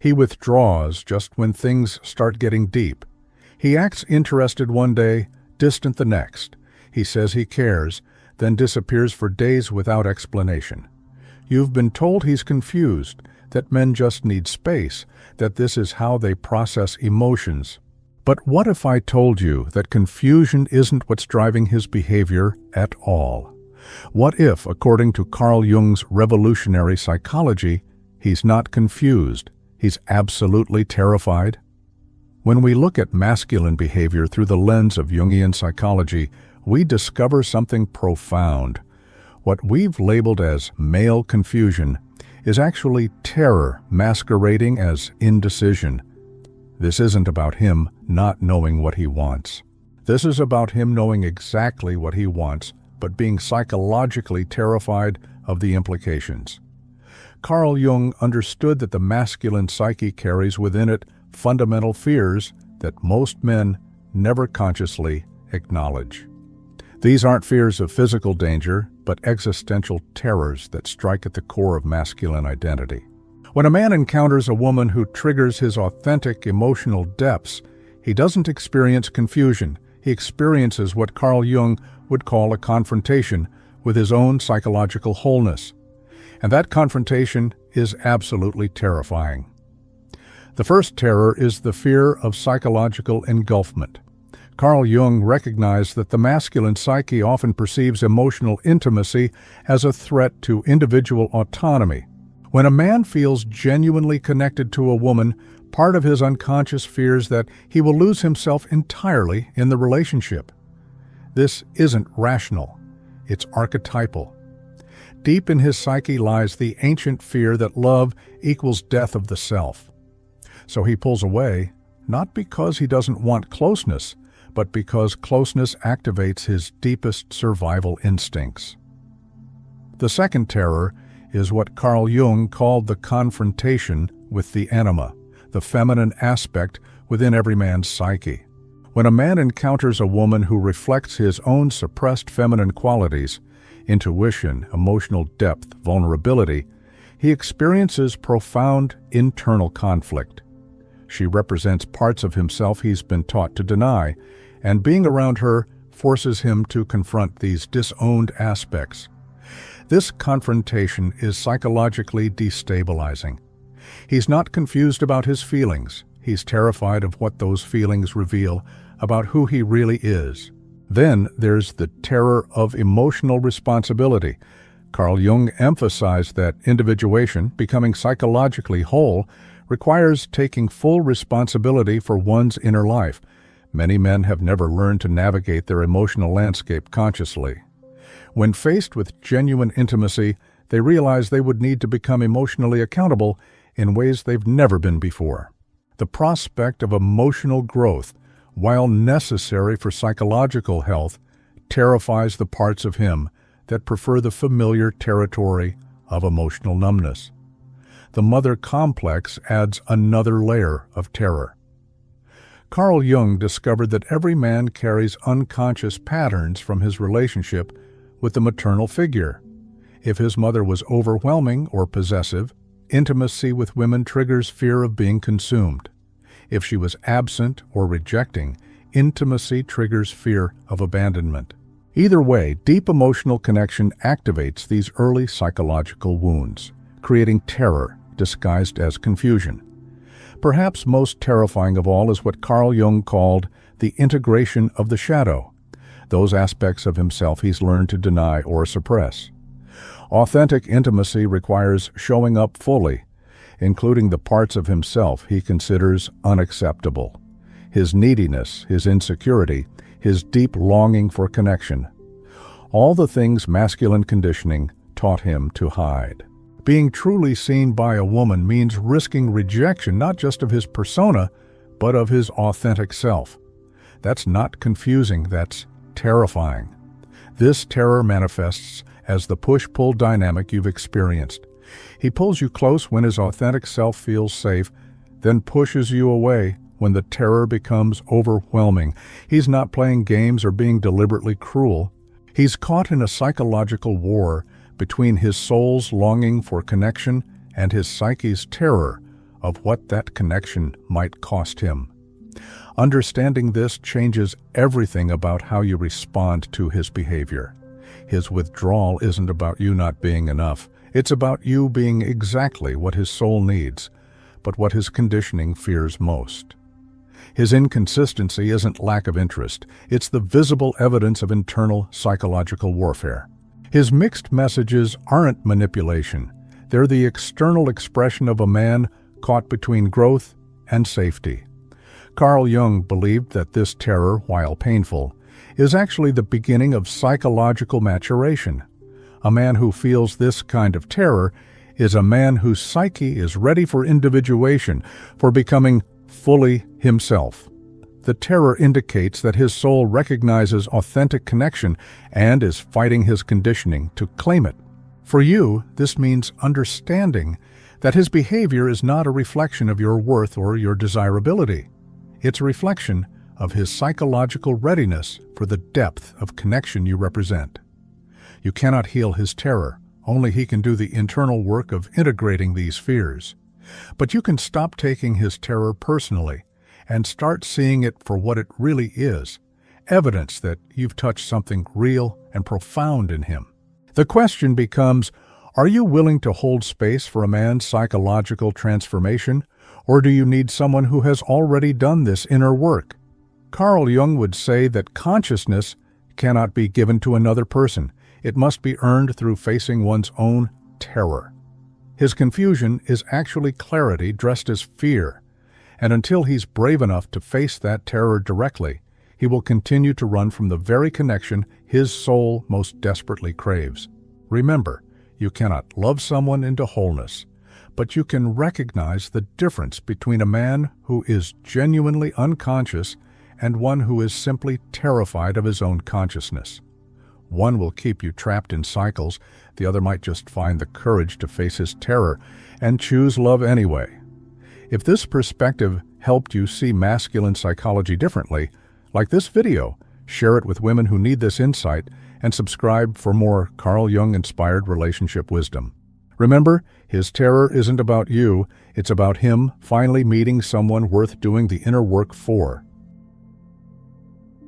He withdraws just when things start getting deep. He acts interested one day, distant the next. He says he cares, then disappears for days without explanation. You've been told he's confused, that men just need space, that this is how they process emotions. But what if I told you that confusion isn't what's driving his behavior at all? What if, according to Carl Jung's revolutionary psychology, he's not confused, he's absolutely terrified? When we look at masculine behavior through the lens of Jungian psychology, we discover something profound. What we've labeled as male confusion is actually terror masquerading as indecision. This isn't about him not knowing what he wants. This is about him knowing exactly what he wants, but being psychologically terrified of the implications. Carl Jung understood that the masculine psyche carries within it fundamental fears that most men never consciously acknowledge. These aren't fears of physical danger, but existential terrors that strike at the core of masculine identity. When a man encounters a woman who triggers his authentic emotional depths, he doesn't experience confusion. He experiences what Carl Jung would call a confrontation with his own psychological wholeness. And that confrontation is absolutely terrifying. The first terror is the fear of psychological engulfment. Carl Jung recognized that the masculine psyche often perceives emotional intimacy as a threat to individual autonomy. When a man feels genuinely connected to a woman, part of his unconscious fears that he will lose himself entirely in the relationship. This isn't rational, it's archetypal. Deep in his psyche lies the ancient fear that love equals death of the self. So he pulls away, not because he doesn't want closeness, but because closeness activates his deepest survival instincts. The second terror is what Carl Jung called the confrontation with the anima, the feminine aspect within every man's psyche. When a man encounters a woman who reflects his own suppressed feminine qualities, intuition, emotional depth, vulnerability, he experiences profound internal conflict. She represents parts of himself he's been taught to deny, and being around her forces him to confront these disowned aspects. This confrontation is psychologically destabilizing. He's not confused about his feelings. He's terrified of what those feelings reveal about who he really is. Then there's the terror of emotional responsibility. Carl Jung emphasized that individuation, becoming psychologically whole, requires taking full responsibility for one's inner life. Many men have never learned to navigate their emotional landscape consciously. When faced with genuine intimacy, they realize they would need to become emotionally accountable in ways they've never been before. The prospect of emotional growth, while necessary for psychological health, terrifies the parts of him that prefer the familiar territory of emotional numbness. The mother complex adds another layer of terror. Carl Jung discovered that every man carries unconscious patterns from his relationship with the maternal figure. If his mother was overwhelming or possessive, intimacy with women triggers fear of being consumed. If she was absent or rejecting, intimacy triggers fear of abandonment. Either way, deep emotional connection activates these early psychological wounds, creating terror disguised as confusion. Perhaps most terrifying of all is what Carl Jung called the integration of the shadow, those aspects of himself he's learned to deny or suppress. Authentic intimacy requires showing up fully, including the parts of himself he considers unacceptable, his neediness, his insecurity, his deep longing for connection, all the things masculine conditioning taught him to hide. Being truly seen by a woman means risking rejection not just of his persona, but of his authentic self. That's not confusing, that's terrifying. This terror manifests as the push-pull dynamic you've experienced. He pulls you close when his authentic self feels safe, then pushes you away when the terror becomes overwhelming. He's not playing games or being deliberately cruel. He's caught in a psychological war between his soul's longing for connection and his psyche's terror of what that connection might cost him. Understanding this changes everything about how you respond to his behavior. His withdrawal isn't about you not being enough. It's about you being exactly what his soul needs, but what his conditioning fears most. His inconsistency isn't lack of interest. It's the visible evidence of internal psychological warfare. His mixed messages aren't manipulation. They're the external expression of a man caught between growth and safety. Carl Jung believed that this terror, while painful, is actually the beginning of psychological maturation. A man who feels this kind of terror is a man whose psyche is ready for individuation, for becoming fully himself. The terror indicates that his soul recognizes authentic connection and is fighting his conditioning to claim it. For you, this means understanding that his behavior is not a reflection of your worth or your desirability. It's a reflection of his psychological readiness for the depth of connection you represent. You cannot heal his terror. Only he can do the internal work of integrating these fears. But you can stop taking his terror personally and start seeing it for what it really is, evidence that you've touched something real and profound in him. The question becomes, are you willing to hold space for a man's psychological transformation, or do you need someone who has already done this inner work? Carl Jung would say that consciousness cannot be given to another person. It must be earned through facing one's own terror. His confusion is actually clarity dressed as fear, and until he's brave enough to face that terror directly, he will continue to run from the very connection his soul most desperately craves. Remember, you cannot love someone into wholeness, but you can recognize the difference between a man who is genuinely unconscious and one who is simply terrified of his own consciousness. One will keep you trapped in cycles, the other might just find the courage to face his terror and choose love anyway. If this perspective helped you see masculine psychology differently, like this video, share it with women who need this insight, and subscribe for more Carl Jung-inspired relationship wisdom. Remember, his terror isn't about you, it's about him finally meeting someone worth doing the inner work for.